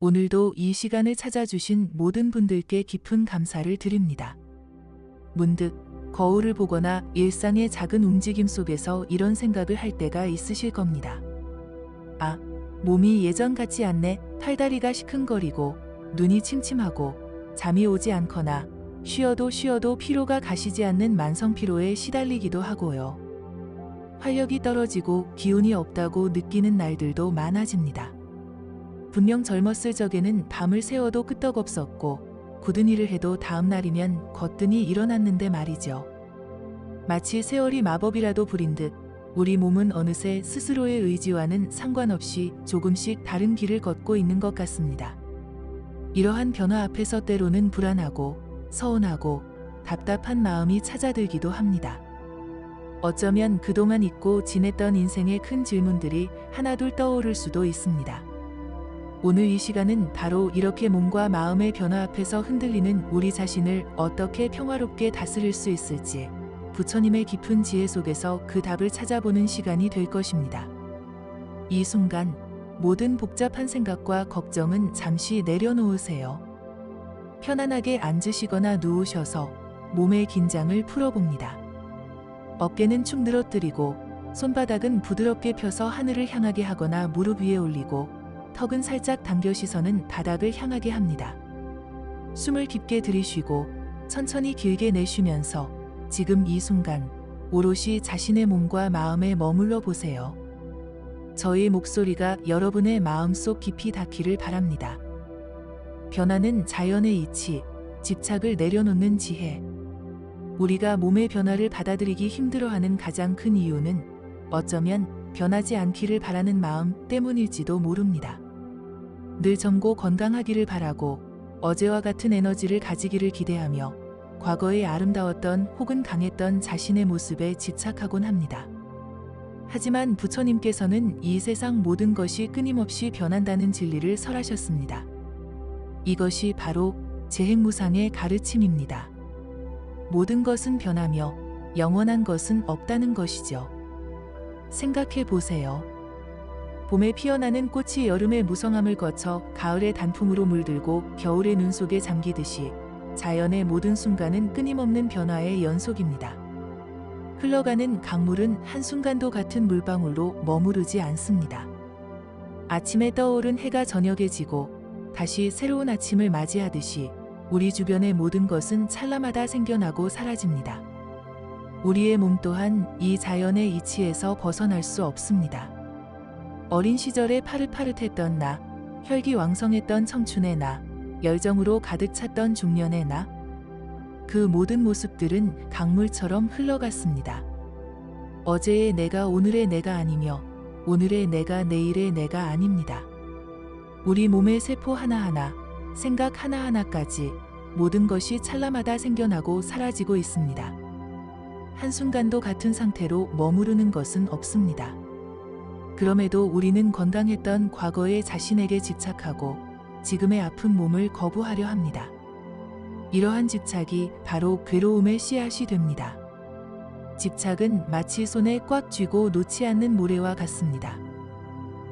오늘도 이 시간을 찾아주신 모든 분들께 깊은 감사를 드립니다. 문득 거울을 보거나 일상의 작은 움직임 속에서 이런 생각을 할 때가 있으실 겁니다. 아, 몸이 예전 같지 않네. 팔다리가 시큰거리고 눈이 침침하고 잠이 오지 않거나 쉬어도 피로가 가시지 않는 만성피로에 시달리기도 하고요. 활력이 떨어지고 기운이 없다고 느끼는 날들도 많아집니다. 분명 젊었을 적에는 밤을 새워도 끄떡없었고 굳은 일을 해도 다음 날이면 거뜬히 일어났는데 말이죠. 마치 세월이 마법이라도 부린 듯 우리 몸은 어느새 스스로의 의지와는 상관없이 조금씩 다른 길을 걷고 있는 것 같습니다. 이러한 변화 앞에서 때로는 불안하고 서운하고 답답한 마음이 찾아들기도 합니다. 어쩌면 그동안 잊고 지냈던 인생의 큰 질문들이 하나둘 떠오를 수도 있습니다. 오늘 이 시간은 바로 이렇게 몸과 마음의 변화 앞에서 흔들리는 우리 자신을 어떻게 평화롭게 다스릴 수 있을지 부처님의 깊은 지혜 속에서 그 답을 찾아보는 시간이 될 것입니다. 이 순간 모든 복잡한 생각과 걱정은 잠시 내려놓으세요. 편안하게 앉으시거나 누우셔서 몸의 긴장을 풀어봅니다. 어깨는 축 늘어뜨리고 손바닥은 부드럽게 펴서 하늘을 향하게 하거나 무릎 위에 올리고 턱은 살짝 당겨 시선은 바닥을 향하게 합니다. 숨을 깊게 들이쉬고 천천히 길게 내쉬면서 지금 이 순간 오롯이 자신의 몸과 마음에 머물러 보세요. 저의 목소리가 여러분의 마음속 깊이 닿기를 바랍니다. 변화는 자연의 이치, 집착을 내려놓는 지혜. 우리가 몸의 변화를 받아들이기 힘들어하는 가장 큰 이유는 어쩌면 변하지 않기를 바라는 마음 때문일지도 모릅니다. 늘 젊고 건강하기를 바라고 어제와 같은 에너지를 가지기를 기대하며 과거의 아름다웠던 혹은 강했던 자신의 모습에 집착하곤 합니다. 하지만 부처님께서는 이 세상 모든 것이 끊임없이 변한다는 진리를 설하셨습니다. 이것이 바로 재행무상의 가르침입니다. 모든 것은 변하며 영원한 것은 없다는 것이죠. 생각해 보세요. 봄에 피어나는 꽃이 여름의 무성함을 거쳐 가을의 단풍으로 물들고 겨울의 눈 속에 잠기듯이 자연의 모든 순간은 끊임없는 변화의 연속입니다. 흘러가는 강물은 한순간도 같은 물방울로 머무르지 않습니다. 아침에 떠오른 해가 저녁에 지고 다시 새로운 아침을 맞이하듯이 우리 주변의 모든 것은 찰나마다 생겨나고 사라집니다. 우리의 몸 또한 이 자연의 이치에서 벗어날 수 없습니다. 어린 시절에 파릇파릇했던 나, 혈기왕성했던 청춘의 나, 열정으로 가득 찼던 중년의 나, 그 모든 모습들은 강물처럼 흘러갔습니다. 어제의 내가 오늘의 내가 아니며 오늘의 내가 내일의 내가 아닙니다. 우리 몸의 세포 하나하나, 생각 하나하나까지 모든 것이 찰나마다 생겨나고 사라지고 있습니다. 한순간도 같은 상태로 머무르는 것은 없습니다. 그럼에도 우리는 건강했던 과거의 자신에게 집착하고 지금의 아픈 몸을 거부하려 합니다. 이러한 집착이 바로 괴로움의 씨앗이 됩니다. 집착은 마치 손에 꽉 쥐고 놓지 않는 모래와 같습니다.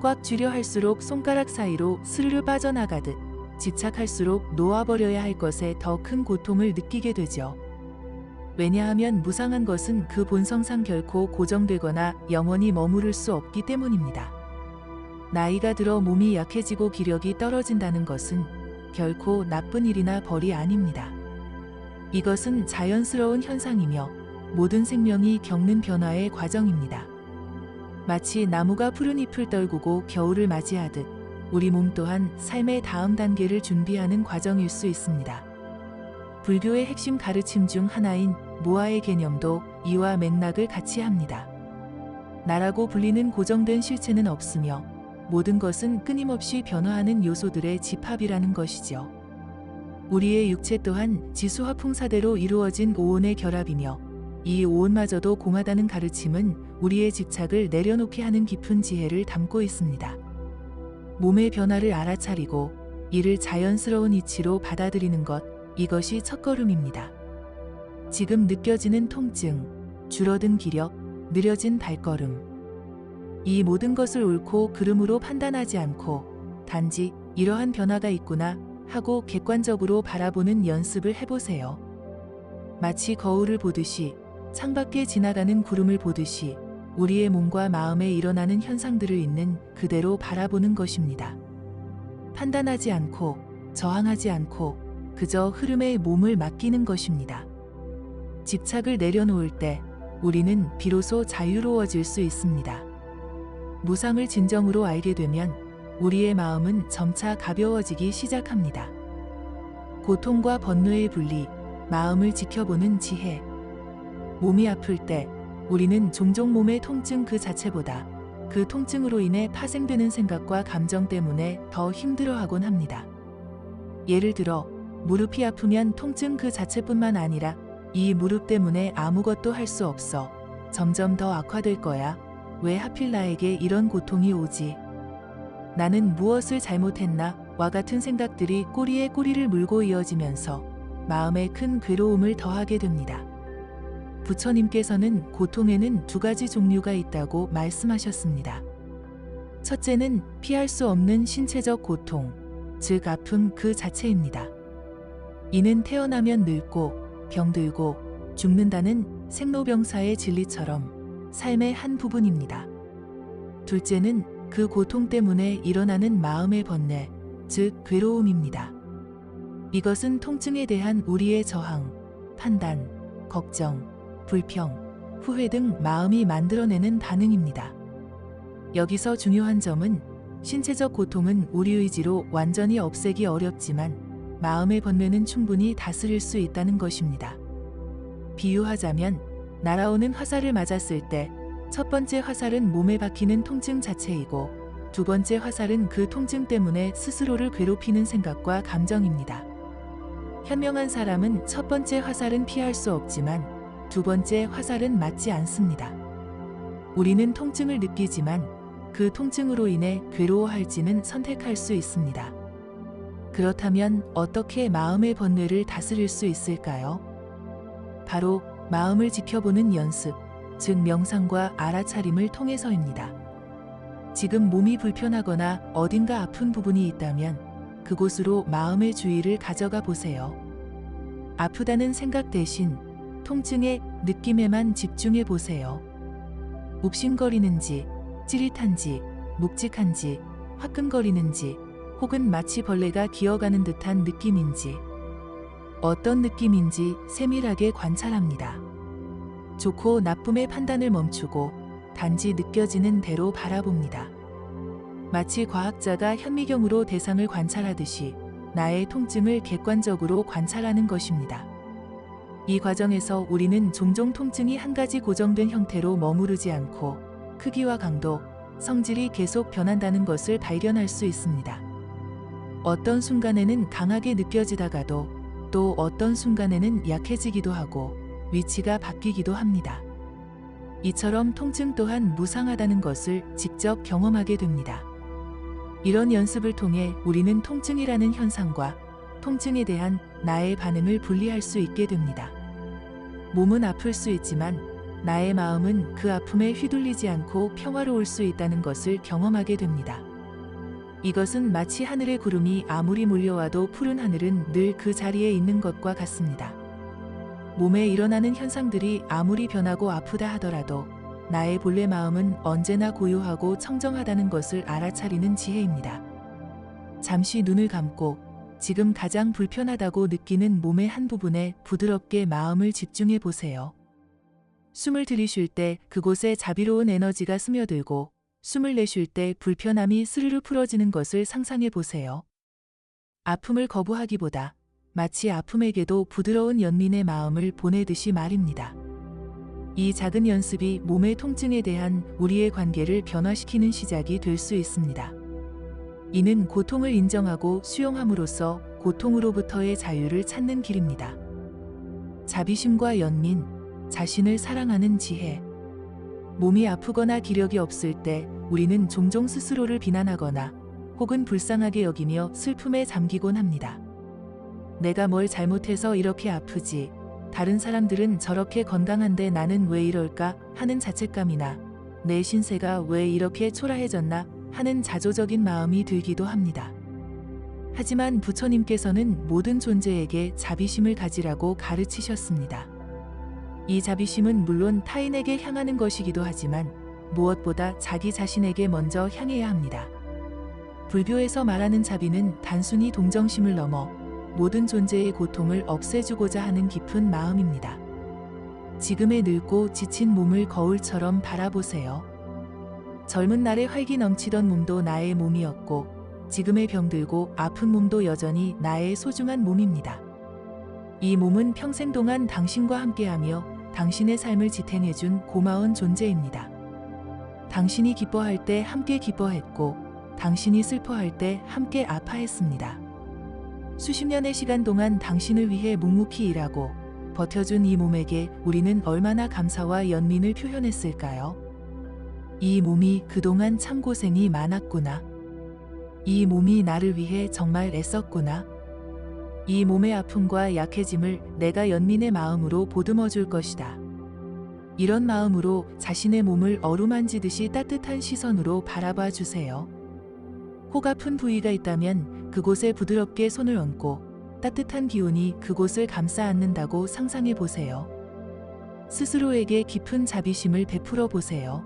꽉 쥐려 할수록 손가락 사이로 스르르 빠져나가듯 집착할수록 놓아버려야 할 것에 더 큰 고통을 느끼게 되죠. 왜냐하면 무상한 것은 그 본성상 결코 고정되거나 영원히 머무를 수 없기 때문입니다. 나이가 들어 몸이 약해지고 기력이 떨어진다는 것은 결코 나쁜 일이나 벌이 아닙니다. 이것은 자연스러운 현상이며 모든 생명이 겪는 변화의 과정입니다. 마치 나무가 푸른 잎을 떨구고 겨울을 맞이하듯 우리 몸 또한 삶의 다음 단계를 준비하는 과정일 수 있습니다. 불교의 핵심 가르침 중 하나인 모아의 개념도 이와 맥락을 같이 합니다. 나라고 불리는 고정된 실체는 없으며 모든 것은 끊임없이 변화하는 요소들의 집합이라는 것이죠. 우리의 육체 또한 지수화풍사대로 이루어진 오온의 결합이며 이 오온마저도 공하다는 가르침은 우리의 집착을 내려놓게 하는 깊은 지혜를 담고 있습니다. 몸의 변화를 알아차리고 이를 자연스러운 이치로 받아들이는 것, 이것이 첫걸음입니다. 지금 느껴지는 통증, 줄어든 기력, 느려진 발걸음. 이 모든 것을 옳고 그름으로 판단하지 않고 단지 이러한 변화가 있구나 하고 객관적으로 바라보는 연습을 해보세요. 마치 거울을 보듯이, 창밖에 지나가는 구름을 보듯이 우리의 몸과 마음에 일어나는 현상들을 있는 그대로 바라보는 것입니다. 판단하지 않고 저항하지 않고 그저 흐름에 몸을 맡기는 것입니다. 집착을 내려놓을 때 우리는 비로소 자유로워질 수 있습니다. 무상을 진정으로 알게 되면 우리의 마음은 점차 가벼워지기 시작합니다. 고통과 번뇌의 분리, 마음을 지켜보는 지혜. 몸이 아플 때 우리는 종종 몸의 통증 그 자체보다 그 통증으로 인해 파생되는 생각과 감정 때문에 더 힘들어하곤 합니다. 예를 들어 무릎이 아프면 통증 그 자체뿐만 아니라 이 무릎 때문에 아무것도 할 수 없어. 점점 더 악화될 거야. 왜 하필 나에게 이런 고통이 오지? 나는 무엇을 잘못했나? 와 같은 생각들이 꼬리에 꼬리를 물고 이어지면서 마음에 큰 괴로움을 더하게 됩니다. 부처님께서는 고통에는 두 가지 종류가 있다고 말씀하셨습니다. 첫째는 피할 수 없는 신체적 고통, 즉 아픔 그 자체입니다. 이는 태어나면 늙고 병들고 죽는다는 생로병사의 진리처럼 삶의 한 부분입니다. 둘째는 그 고통 때문에 일어나는 마음의 번뇌, 즉 괴로움입니다. 이것은 통증에 대한 우리의 저항, 판단, 걱정, 불평, 후회 등 마음이 만들어내는 반응입니다. 여기서 중요한 점은 신체적 고통은 우리 의지로 완전히 없애기 어렵지만 마음의 번뇌는 충분히 다스릴 수 있다는 것입니다. 비유하자면 날아오는 화살을 맞았을 때 첫 번째 화살은 몸에 박히는 통증 자체이고 두 번째 화살은 그 통증 때문에 스스로를 괴롭히는 생각과 감정입니다. 현명한 사람은 첫 번째 화살은 피할 수 없지만 두 번째 화살은 맞지 않습니다. 우리는 통증을 느끼지만 그 통증으로 인해 괴로워할지는 선택할 수 있습니다. 그렇다면 어떻게 마음의 번뇌를 다스릴 수 있을까요? 바로 마음을 지켜보는 연습, 즉 명상과 알아차림을 통해서입니다. 지금 몸이 불편하거나 어딘가 아픈 부분이 있다면 그곳으로 마음의 주의를 가져가 보세요. 아프다는 생각 대신 통증의 느낌에만 집중해 보세요. 욱신거리는지, 찌릿한지, 묵직한지, 화끈거리는지, 혹은 마치 벌레가 기어가는 듯한 느낌인지, 어떤 느낌인지 세밀하게 관찰합니다. 좋고 나쁨의 판단을 멈추고 단지 느껴지는 대로 바라봅니다. 마치 과학자가 현미경으로 대상을 관찰하듯이 나의 통증을 객관적으로 관찰하는 것입니다. 이 과정에서 우리는 종종 통증이 한 가지 고정된 형태로 머무르지 않고 크기와 강도, 성질이 계속 변한다는 것을 발견할 수 있습니다. 어떤 순간에는 강하게 느껴지다가도 또 어떤 순간에는 약해지기도 하고 위치가 바뀌기도 합니다. 이처럼 통증 또한 무상하다는 것을 직접 경험하게 됩니다. 이런 연습을 통해 우리는 통증이라는 현상과 통증에 대한 나의 반응을 분리할 수 있게 됩니다. 몸은 아플 수 있지만 나의 마음은 그 아픔에 휘둘리지 않고 평화로울 수 있다는 것을 경험하게 됩니다. 이것은 마치 하늘의 구름이 아무리 몰려와도 푸른 하늘은 늘 그 자리에 있는 것과 같습니다. 몸에 일어나는 현상들이 아무리 변하고 아프다 하더라도 나의 본래 마음은 언제나 고요하고 청정하다는 것을 알아차리는 지혜입니다. 잠시 눈을 감고 지금 가장 불편하다고 느끼는 몸의 한 부분에 부드럽게 마음을 집중해 보세요. 숨을 들이쉴 때 그곳에 자비로운 에너지가 스며들고 숨을 내쉴 때 불편함이 스르르 풀어지는 것을 상상해 보세요. 아픔을 거부하기보다 마치 아픔에게도 부드러운 연민의 마음을 보내듯이 말입니다. 이 작은 연습이 몸의 통증에 대한 우리의 관계를 변화시키는 시작이 될 수 있습니다. 이는 고통을 인정하고 수용함으로써 고통으로부터의 자유를 찾는 길입니다. 자비심과 연민, 자신을 사랑하는 지혜. 몸이 아프거나 기력이 없을 때 우리는 종종 스스로를 비난하거나 혹은 불쌍하게 여기며 슬픔에 잠기곤 합니다. 내가 뭘 잘못해서 이렇게 아프지? 다른 사람들은 저렇게 건강한데 나는 왜 이럴까? 하는 자책감이나 내 신세가 왜 이렇게 초라해졌나? 하는 자조적인 마음이 들기도 합니다. 하지만 부처님께서는 모든 존재에게 자비심을 가지라고 가르치셨습니다. 이 자비심은 물론 타인에게 향하는 것이기도 하지만 무엇보다 자기 자신에게 먼저 향해야 합니다. 불교에서 말하는 자비는 단순히 동정심을 넘어 모든 존재의 고통을 없애주고자 하는 깊은 마음입니다. 지금의 늙고 지친 몸을 거울처럼 바라보세요. 젊은 날에 활기 넘치던 몸도 나의 몸이었고 지금의 병들고 아픈 몸도 여전히 나의 소중한 몸입니다. 이 몸은 평생 동안 당신과 함께하며 당신의 삶을 지탱해준 고마운 존재입니다. 당신이 기뻐할 때 함께 기뻐했고 당신이 슬퍼할 때 함께 아파했습니다. 수십 년의 시간 동안 당신을 위해 묵묵히 일하고 버텨준 이 몸에게 우리는 얼마나 감사와 연민을 표현했을까요? 이 몸이 그동안 참 고생이 많았구나. 이 몸이 나를 위해 정말 애썼구나. 이 몸의 아픔과 약해짐을 내가 연민의 마음으로 보듬어 줄 것이다. 이런 마음으로 자신의 몸을 어루만지듯이 따뜻한 시선으로 바라봐 주세요. 혹 아픈 부위가 있다면 그곳에 부드럽게 손을 얹고 따뜻한 기운이 그곳을 감싸 안는다고 상상해 보세요. 스스로에게 깊은 자비심을 베풀어 보세요.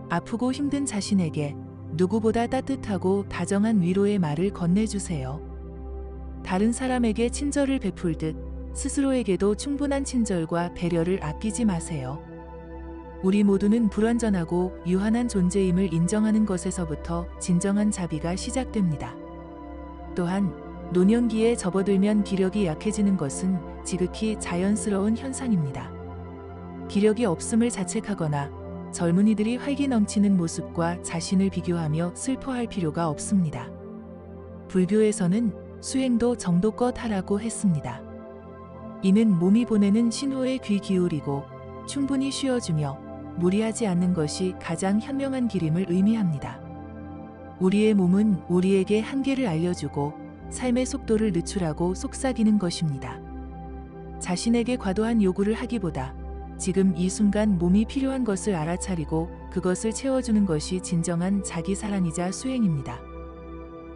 아프고 힘든 자신에게 누구보다 따뜻하고 다정한 위로의 말을 건네주세요. 다른 사람에게 친절을 베풀듯 스스로에게도 충분한 친절과 배려를 아끼지 마세요. 우리 모두는 불완전하고 유한한 존재임을 인정하는 것에서부터 진정한 자비가 시작됩니다. 또한 노년기에 접어들면 기력이 약해지는 것은 지극히 자연스러운 현상입니다. 기력이 없음을 자책하거나 젊은이들이 활기 넘치는 모습과 자신을 비교하며 슬퍼할 필요가 없습니다. 불교에서는 수행도 정도껏 하라고 했습니다. 이는 몸이 보내는 신호에 귀 기울이고 충분히 쉬어주며 무리하지 않는 것이 가장 현명한 길임을 의미합니다. 우리의 몸은 우리에게 한계를 알려주고 삶의 속도를 늦추라고 속삭이는 것입니다. 자신에게 과도한 요구를 하기보다 지금 이 순간 몸이 필요한 것을 알아차리고 그것을 채워주는 것이 진정한 자기 사랑이자 수행입니다.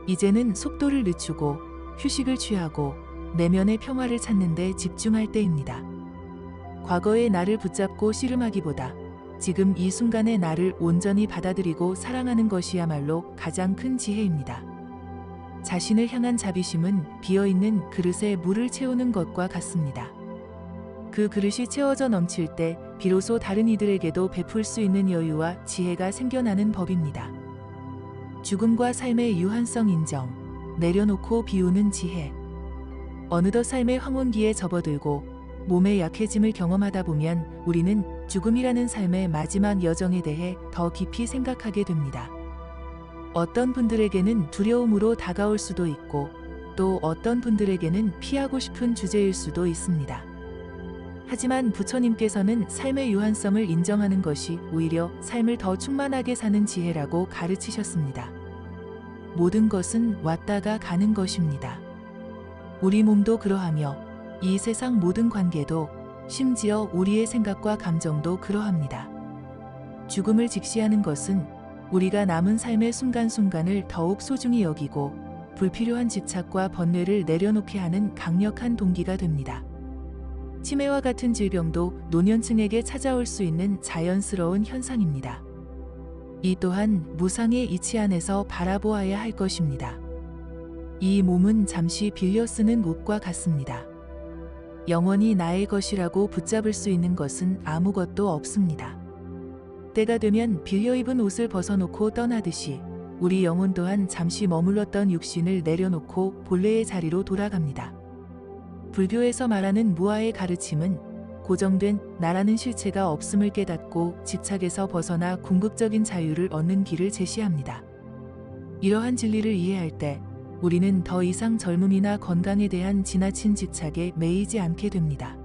이제는 속도를 늦추고 휴식을 취하고 내면의 평화를 찾는 데 집중할 때입니다. 과거의 나를 붙잡고 씨름하기보다 지금 이 순간의 나를 온전히 받아들이고 사랑하는 것이야말로 가장 큰 지혜입니다. 자신을 향한 자비심은 비어있는 그릇에 물을 채우는 것과 같습니다. 그 그릇이 채워져 넘칠 때 비로소 다른 이들에게도 베풀 수 있는 여유와 지혜가 생겨나는 법입니다. 죽음과 삶의 유한성 인정, 내려놓고 비우는 지혜. 어느덧 삶의 황혼기에 접어들고 몸의 약해짐을 경험하다 보면 우리는 죽음이라는 삶의 마지막 여정에 대해 더 깊이 생각하게 됩니다. 어떤 분들에게는 두려움으로 다가올 수도 있고 또 어떤 분들에게는 피하고 싶은 주제일 수도 있습니다. 하지만 부처님께서는 삶의 유한성을 인정하는 것이 오히려 삶을 더 충만하게 사는 지혜라고 가르치셨습니다. 모든 것은 왔다가 가는 것입니다. 우리 몸도 그러하며 이 세상 모든 관계도 심지어 우리의 생각과 감정도 그러합니다. 죽음을 직시하는 것은 우리가 남은 삶의 순간순간을 더욱 소중히 여기고 불필요한 집착과 번뇌를 내려놓게 하는 강력한 동기가 됩니다. 치매와 같은 질병도 노년층에게 찾아올 수 있는 자연스러운 현상입니다. 이 또한 무상의 이치 안에서 바라보아야 할 것입니다. 이 몸은 잠시 빌려 쓰는 옷과 같습니다. 영원히 나의 것이라고 붙잡을 수 있는 것은 아무것도 없습니다. 때가 되면 빌려 입은 옷을 벗어놓고 떠나듯이 우리 영혼 또한 잠시 머물렀던 육신을 내려놓고 본래의 자리로 돌아갑니다. 불교에서 말하는 무아의 가르침은 고정된 나라는 실체가 없음을 깨닫고 집착에서 벗어나 궁극적인 자유를 얻는 길을 제시합니다. 이러한 진리를 이해할 때 우리는 더 이상 젊음이나 건강에 대한 지나친 집착에 매이지 않게 됩니다.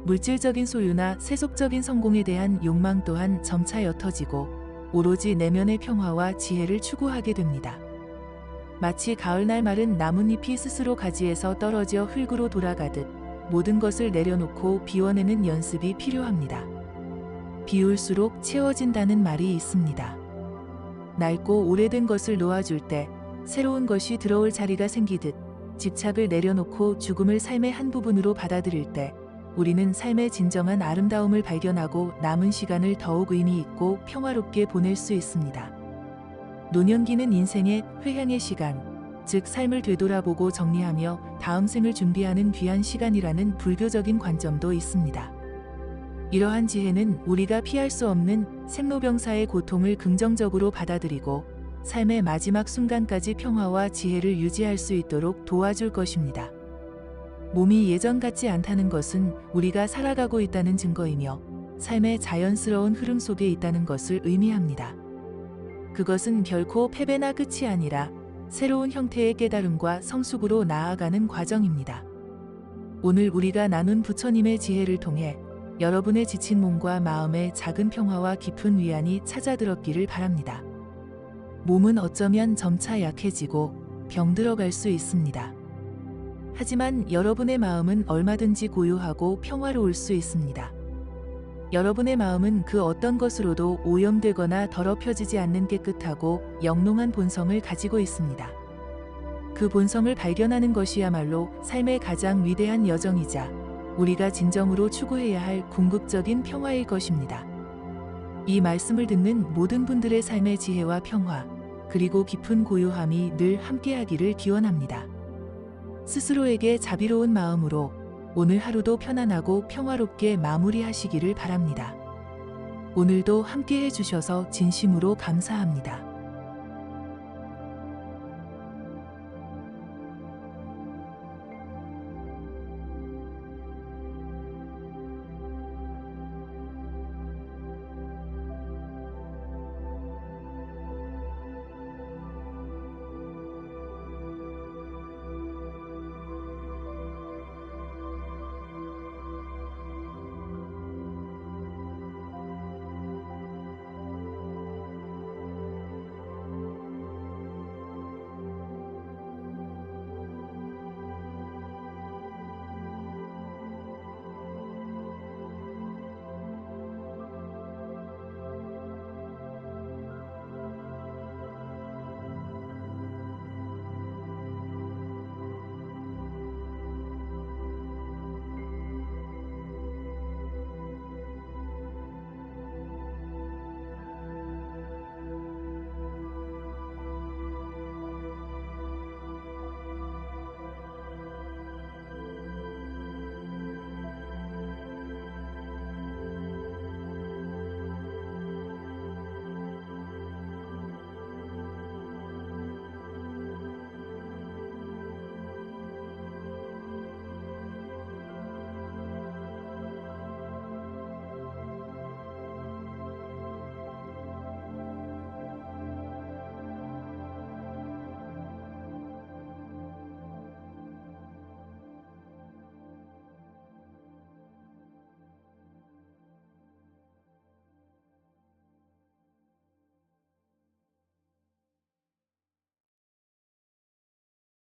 물질적인 소유나 세속적인 성공에 대한 욕망 또한 점차 옅어지고 오로지 내면의 평화와 지혜를 추구하게 됩니다. 마치 가을날 마른 나뭇잎이 스스로 가지에서 떨어져 흙으로 돌아가듯 모든 것을 내려놓고 비워내는 연습이 필요합니다. 비울수록 채워진다는 말이 있습니다. 낡고 오래된 것을 놓아줄 때 새로운 것이 들어올 자리가 생기듯 집착을 내려놓고 죽음을 삶의 한 부분으로 받아들일 때 우리는 삶의 진정한 아름다움을 발견하고 남은 시간을 더욱 의미 있고 평화롭게 보낼 수 있습니다. 노년기는 인생의 회향의 시간, 즉 삶을 되돌아보고 정리하며 다음 생을 준비하는 귀한 시간이라는 불교적인 관점도 있습니다. 이러한 지혜는 우리가 피할 수 없는 생로병사의 고통을 긍정적으로 받아들이고 삶의 마지막 순간까지 평화와 지혜를 유지할 수 있도록 도와줄 것입니다. 몸이 예전 같지 않다는 것은 우리가 살아가고 있다는 증거이며 삶의 자연스러운 흐름 속에 있다는 것을 의미합니다. 그것은 결코 패배나 끝이 아니라 새로운 형태의 깨달음과 성숙으로 나아가는 과정입니다. 오늘 우리가 나눈 부처님의 지혜를 통해 여러분의 지친 몸과 마음에 작은 평화와 깊은 위안이 찾아들었기를 바랍니다. 몸은 어쩌면 점차 약해지고 병들어갈 수 있습니다. 하지만 여러분의 마음은 얼마든지 고요하고 평화로울 수 있습니다. 여러분의 마음은 그 어떤 것으로도 오염되거나 더럽혀지지 않는 깨끗하고 영롱한 본성을 가지고 있습니다. 그 본성을 발견하는 것이야말로 삶의 가장 위대한 여정이자 우리가 진정으로 추구해야 할 궁극적인 평화일 것입니다. 이 말씀을 듣는 모든 분들의 삶의 지혜와 평화, 그리고 깊은 고요함이 늘 함께하기를 기원합니다. 스스로에게 자비로운 마음으로 오늘 하루도 편안하고 평화롭게 마무리하시기를 바랍니다. 오늘도 함께해 주셔서 진심으로 감사합니다.